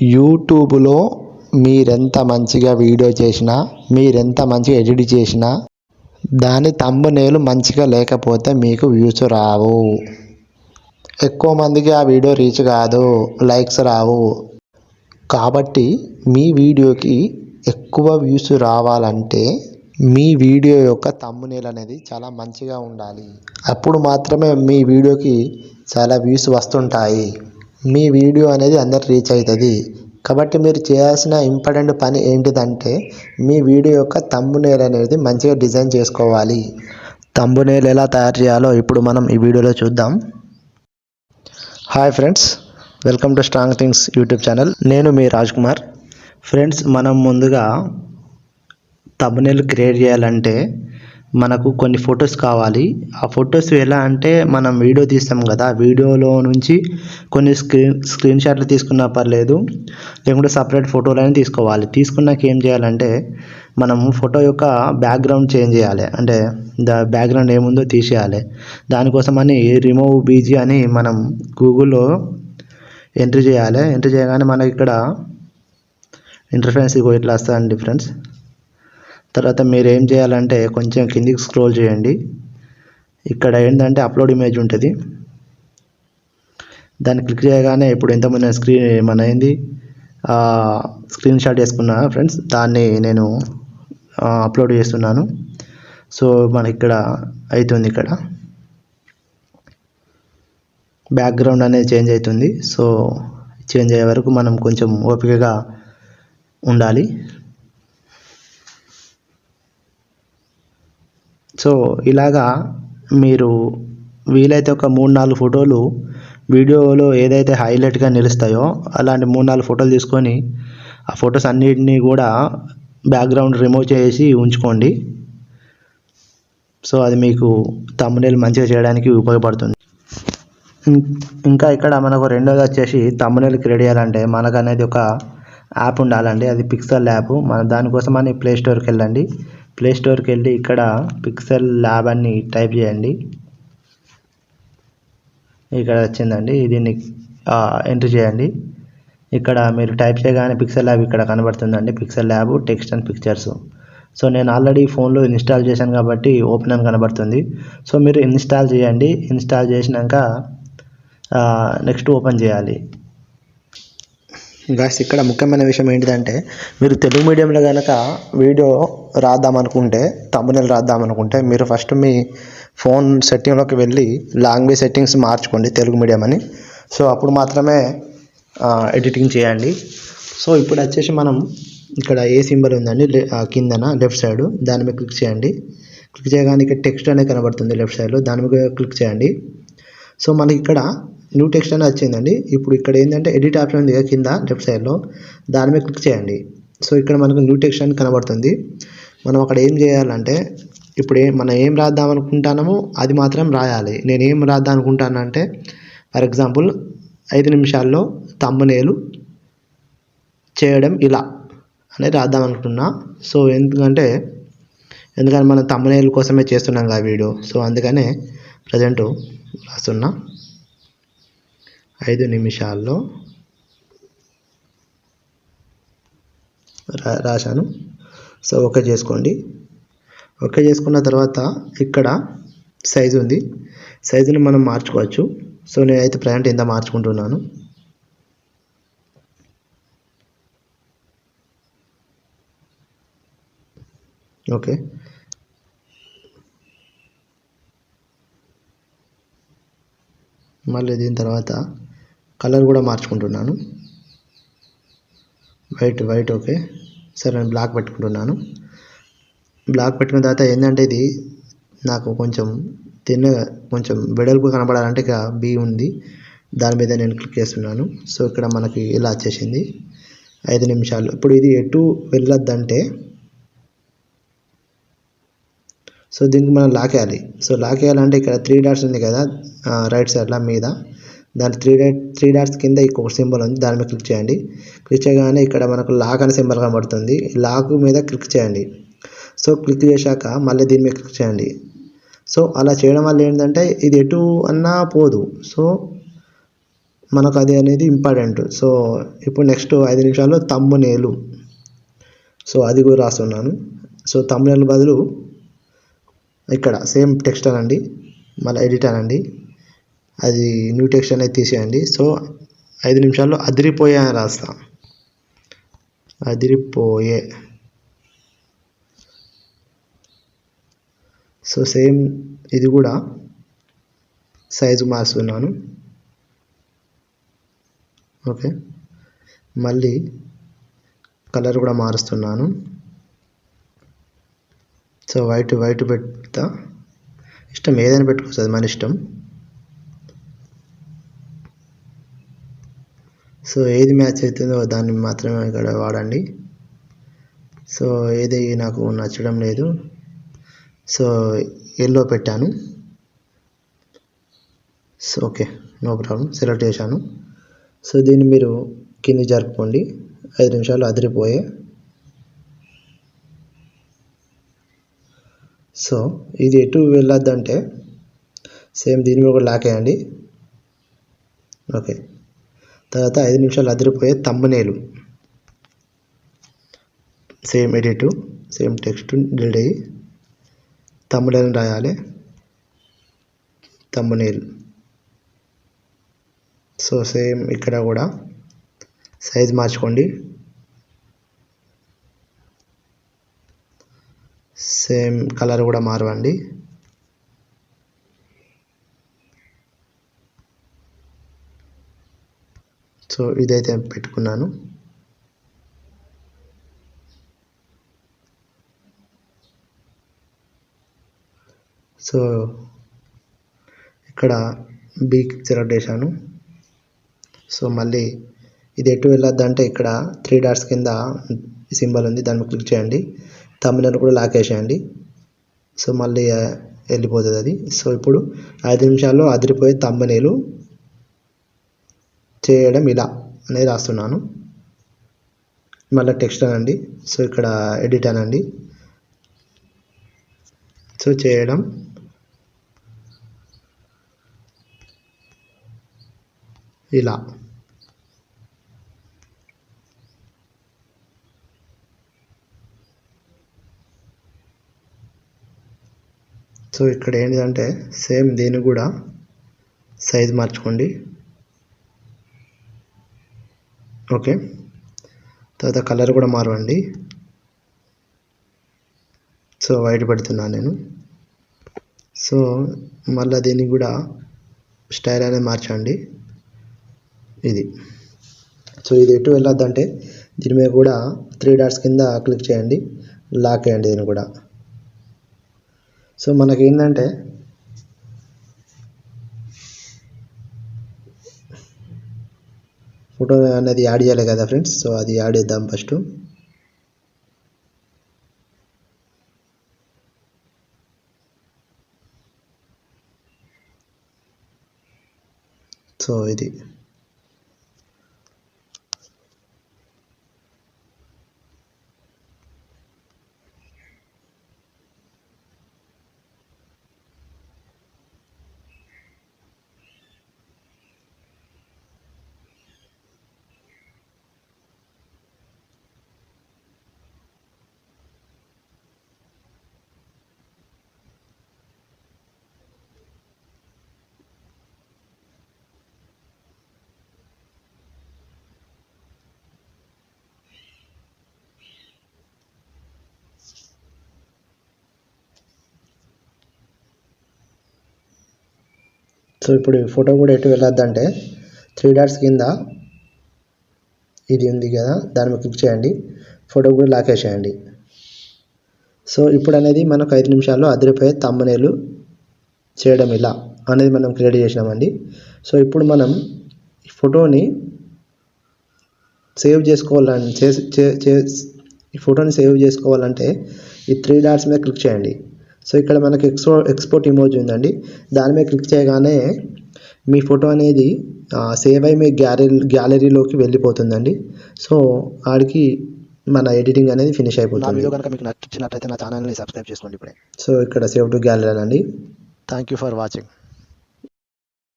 యూట్యూబ్లో మీరెంత మంచిగా వీడియో చేసినా, మీరెంత మంచిగా ఎడిట్ చేసినా దాని థంబ్‌నెయిల్ మంచిగా లేకపోతే మీకు వ్యూస్ రావు. ఎక్కువ మందికి ఆ వీడియో రీచ్ కాదు, లైక్స్ రావు. కాబట్టి మీ వీడియోకి ఎక్కువ వ్యూస్ రావాలంటే మీ వీడియో యొక్క థంబ్‌నెయిల్ అనేది చాలా మంచిగా ఉండాలి. అప్పుడు మాత్రమే మీ వీడియోకి చాలా వ్యూస్ వస్తుంటాయి. మీ వీడియో అనేది అందరికి రీచ్ అవుతుంది. కాబట్టి మీరు చేయాల్సిన ఇంపార్టెంట్ పని ఏంటిదంటే మీ వీడియో యొక్క థంబ్‌నెయిల్ అనేది మంచిగా డిజైన్ చేసుకోవాలి. థంబ్‌నెయిల్ ఎలా తయారు చేయాలో ఇప్పుడు మనం ఈ వీడియోలో చూద్దాం. Hi friends, welcome to strong things YouTube channel. నేను మీ రాజ్ కుమార్. ఫ్రెండ్స్, మనం ముందుగా థంబ్‌నెయిల్ క్రియేట్ చేయాలంటే మనకు కొన్ని ఫొటోస్ కావాలి. ఆ ఫొటోస్ ఎలా అంటే మనం వీడియో తీస్తాం కదా, వీడియోలో నుంచి కొన్ని స్క్రీన్ షాట్లు తీసుకున్నా పర్లేదు, లేకుంటే సపరేట్ ఫోటోలైనా తీసుకోవాలి. తీసుకున్నాక ఏం చేయాలంటే మనము ఫోటో యొక్క బ్యాక్గ్రౌండ్ చేంజ్ చేయాలి. అంటే బ్యాక్గ్రౌండ్ ఏముందో తీసేయాలి. దానికోసమని రిమూవ్ బీజీ అని మనం గూగుల్లో ఎంట్రీ చేయాలి. ఎంట్రీ చేయగానే మనకి ఇక్కడ ఇంటర్ఫేస్ ఇట్లా వస్తుందండి ఫ్రెండ్స్. తర్వాత మీరు ఏం చేయాలంటే కొంచెం కిందికి స్క్రోల్ చేయండి. ఇక్కడ ఏంటంటే అప్లోడ్ ఇమేజ్ ఉంటుంది. దాన్ని క్లిక్ చేయగానే ఇప్పుడు ఎంతమంది స్క్రీన్ షాట్ చేసుకున్నా ఫ్రెండ్స్, దాన్ని నేను అప్లోడ్ చేస్తున్నాను. సో మనకి ఇక్కడ అవుతుంది, ఇక్కడ బ్యాక్గ్రౌండ్ అనేది చేంజ్ అవుతుంది. సో చేంజ్ అయ్యే వరకు మనం కొంచెం ఓపికగా ఉండాలి. సో ఇలాగా మీరు వీలైతే ఒక 3-4 ఫోటోలు వీడియోలో ఏదైతే హైలైట్గా నిలుస్తాయో అలాంటి 3-4 ఫోటోలు తీసుకొని ఆ ఫొటోస్ అన్నిటినీ కూడా బ్యాక్గ్రౌండ్ రిమూవ్ చేసి ఉంచుకోండి. సో అది మీకు థంబ్‌నెయిల్ మంచిగా చేయడానికి ఉపయోగపడుతుంది. ఇంకా ఇక్కడ మనకు రెండోది వచ్చేసి థంబ్‌నెయిల్ క్రియేట్ చేయాలంటే మనకు అనేది ఒక యాప్ ఉండాలండి. అది పిక్సెల్ యాప్. మన దానికోసం అని ప్లే స్టోర్కి వెళ్ళండి. ప్లే స్టోర్కి వెళ్ళి ఇక్కడ పిక్సెల్ ల్యాబ్ అని టైప్ చేయండి. ఇక్కడ వచ్చిందండి, దీన్ని ఎంటర్ చేయండి. ఇక్కడ మీరు టైప్ చేయగానే పిక్సెల్ ల్యాబ్ ఇక్కడ కనబడుతుందండి. Pixel lab text and pictures. So నేను ఆల్రెడీ ఫోన్లో ఇన్స్టాల్ చేశాను కాబట్టి ఓపెన్ అని కనబడుతుంది. సో మీరు ఇన్స్టాల్ చేయండి. ఇన్స్టాల్ చేసినాక నెక్స్ట్ ఓపెన్ చేయాలి. గాయ్స్, ఇక్కడ ముఖ్యమైన విషయం ఏంటిదంటే మీరు తెలుగు మీడియంలో కనుక వీడియో రాద్దామనుకుంటే, థంబ్‌నెయిల్ రాద్దామనుకుంటే మీరు ఫస్ట్ మీ ఫోన్ సెట్టింగ్లోకి వెళ్ళి లాంగ్వేజ్ సెట్టింగ్స్ మార్చుకోండి తెలుగు మీడియం అని. సో అప్పుడు మాత్రమే ఎడిటింగ్ చేయండి. సో ఇప్పుడు వచ్చేసి మనం ఇక్కడ ఏ సింబల్ ఉందండి కిందన లెఫ్ట్ సైడ్, దాని మీద క్లిక్ చేయండి. క్లిక్ చేయగానే ఇక్కడ టెక్స్ట్ అనేది కనబడుతుంది లెఫ్ట్ సైడ్లో, దాని మీద క్లిక్ చేయండి. సో మనకి ఇక్కడ న్యూ టెక్స్ట్ అనేది వచ్చిందండి. ఇప్పుడు ఇక్కడ ఏంటంటే ఎడిట్ ఆప్షన్ ఉంది కింద లెఫ్ట్ సైడ్లో, దాని మీద క్లిక్ చేయండి. సో ఇక్కడ మనకు న్యూ టెక్స్ట్ అని కనబడుతుంది. మనం అక్కడ ఏం చేయాలంటే ఇప్పుడు మనం ఏం రాద్దాం అనుకుంటున్నామో అది మాత్రం రాయాలి. నేను ఏం రాద్దాం అనుకుంటానంటే ఫర్ ఎగ్జాంపుల్ 5 నిమిషాల్లో థంబ్‌నెయిల్ చేయడం ఇలా అనేది రాద్దాం అనుకుంటున్నా. సో ఎందుకంటే మనం థంబ్‌నెయిల్ కోసమే చేస్తున్నాం కదా వీడియో. సో అందుకనే ప్రజెంట్ రాస్తున్నా 5 నిమిషాల్లో రాశాను. సో ఓకే చేసుకోండి. ఓకే చేసుకున్న తర్వాత ఇక్కడ సైజు ఉంది, సైజుని మనం మార్చుకోవచ్చు. సో నేనైతే ప్రజెంట్ ఇంత మార్చుకుంటున్నాను. ఓకే, మళ్ళీ దీని తర్వాత కలర్ కూడా మార్చుకుంటున్నాను. White okay. సరే, నేను బ్లాక్ పెట్టుకుంటున్నాను. బ్లాక్ పెట్టుకున్న తర్వాత ఏంటంటే ఇది నాకు కొంచెం కొంచెం వెడల్పు కనబడాలంటే ఇక బి ఉంది, దాని మీద నేను క్లిక్ చేస్తున్నాను. సో ఇక్కడ మనకి ఇలా వచ్చేసింది 5 నిమిషాలు. ఇప్పుడు ఇది ఎటు వెళ్ళొద్దంటే సో దీనికి మనం లాక్ వేయాలి. సో లాక్ వేయాలంటే ఇక్కడ 3 డాట్స్ ఉంది కదా రైట్ సైడ్లో మీద, దాని 3 డాట్స్ కింద ఇంకొక సింబల్ ఉంది, దాని మీద క్లిక్ చేయండి. క్లిక్ చేయగానే ఇక్కడ మనకు లాక్ అనే సింబల్ కనబడుతుంది. లాక్ మీద క్లిక్ చేయండి. సో క్లిక్ చేశాక మళ్ళీ దీని మీద క్లిక్ చేయండి. సో అలా చేయడం వల్ల ఏంటంటే ఇది ఎటు అన్నా పోదు. సో మనకు అది అనేది ఇంపార్టెంట్. సో ఇప్పుడు నెక్స్ట్ 5 నిమిషాల్లో థంబ్‌నెయిల్. సో అది కూడా రాస్తున్నాను. సో థంబ్‌నెయిల్ బదులు ఇక్కడ సేమ్ టెక్స్ట్ అనండి, మళ్ళీ ఎడిట్ అనండి, అది న్యూ టెక్స్ట్ అనేది తీసేయండి. సో 5 నిమిషాల్లో అదిరిపోయే అని రాస్తా. అదిరిపోయే. సో సేమ్ ఇది కూడా సైజు మారుస్తున్నాను. ఓకే, మళ్ళీ కలర్ కూడా మారుస్తున్నాను. సో వైట్ పెడతా. ఇష్టం ఏదైనా పెట్టుకోవచ్చు, అది మన ఇష్టం. సో ఏది మ్యాచ్ అవుతుందో దాన్ని మాత్రమే ఇక్కడ వాడండి. సో ఏది నాకు నచ్చడం లేదు, సో ఎల్లో పెట్టాను. So okay, no problem, select చేశాను. సో దీన్ని మీరు కింది జరుపుకోండి. 5 నిమిషాలు అదిరిపోయే. సో ఇది ఎటు వెళ్ళొద్దంటే సేమ్ దీని మీద కూడా లాక్ వేయండి. ఓకే, తర్వాత 5 నిమిషాలు అదిరిపోయే thumbnail. Same edit, same text delete అయ్యి థంబ్‌నెయిల్ రాయాలి. థంబ్‌నెయిల్. సో సేమ్ ఇక్కడ కూడా సైజ్ మార్చుకోండి. సేమ్ కలర్ కూడా మారవండి. సో ఇదైతే పెట్టుకున్నాను. సో ఇక్కడ బీక్ సెలెక్ట్ చేశాను. సో మళ్ళీ ఇది ఎటు వెళ్ళొద్దంటే ఇక్కడ 3 డాట్స్ కింద సింబల్ ఉంది, దాన్ని క్లిక్ చేయండి. థంబ్‌నెయిల్ కూడా లాక్ వేసేయండి. సో మళ్ళీ వెళ్ళిపోతుంది అది. సో ఇప్పుడు 5 నిమిషాల్లో అదిరిపోయే థంబ్‌నెయిల్ చేయడం ఇలా అనేది రాస్తున్నాను. మళ్ళీ టెక్స్ట్ అనండి. సో ఇక్కడ ఎడిట్ అనండి. సో చేయడం ఇలా. సో ఇక్కడ ఏంటంటే సేమ్ దీన్ని కూడా సైజ్ మార్చుకోండి. ఓకే, తర్వాత కలర్ కూడా మారవండి. సో వైట్ పెడుతున్నాను నేను. సో మళ్ళీ దీన్ని కూడా స్టైల్ అనేది మార్చండి. ఇది. సో ఇది ఎటు వెళ్ళొద్దంటే దీని మీద కూడా 3 డాట్స్ కింద క్లిక్ చేయండి, లాక్ చేయండి దీన్ని కూడా. సో మనకి ఏంటంటే ఫోటో అనేది యాడ్ చేయాలి కదా ఫ్రెండ్స్. సో అది యాడ్ చేద్దాం ఫస్ట్. సో ఇది సో ఇప్పుడు ఫోటో కూడా ఎటు వెళ్ళొద్దంటే 3 డాట్స్ కింద ఇది ఉంది కదా, దాని మీద క్లిక్ చేయండి, ఫోటో కూడా లాక్ వేసేయండి. సో ఇప్పుడు అనేది మనకు 5 నిమిషాల్లో అదిరిపోయే థంబ్‌నెయిల్ చేయడం ఇలా అనేది మనం క్రియేట్ చేసినామండి. సో ఇప్పుడు మనం ఈ ఫోటోని సేవ్ చేసుకోవాలంటే ఈ ఫోటోని సేవ్ చేసుకోవాలంటే ఈ 3 డాట్స్ మీద క్లిక్ చేయండి. సో ఇక్కడ మనకి ఎక్స్పోర్ట్ ఇమోజీ ఉందండి, దాని మీద క్లిక్ చేయగానే మీ ఫోటో అనేది సేవ్ అయ్యి మీ గ్యాలరీలోకి వెళ్ళిపోతుందండి. సో ఆడికి మన ఎడిటింగ్ అనేది ఫినిష్ అయిపోతుంది. వీడియో కనుక మీకు నచ్చినట్లయితే నా ఛానల్ని సబ్స్క్రైబ్ చేసుకోండి ఇప్పుడే. సో ఇక్కడ సేవ్ టు గ్యాలరీ అండి. Thank you for watching.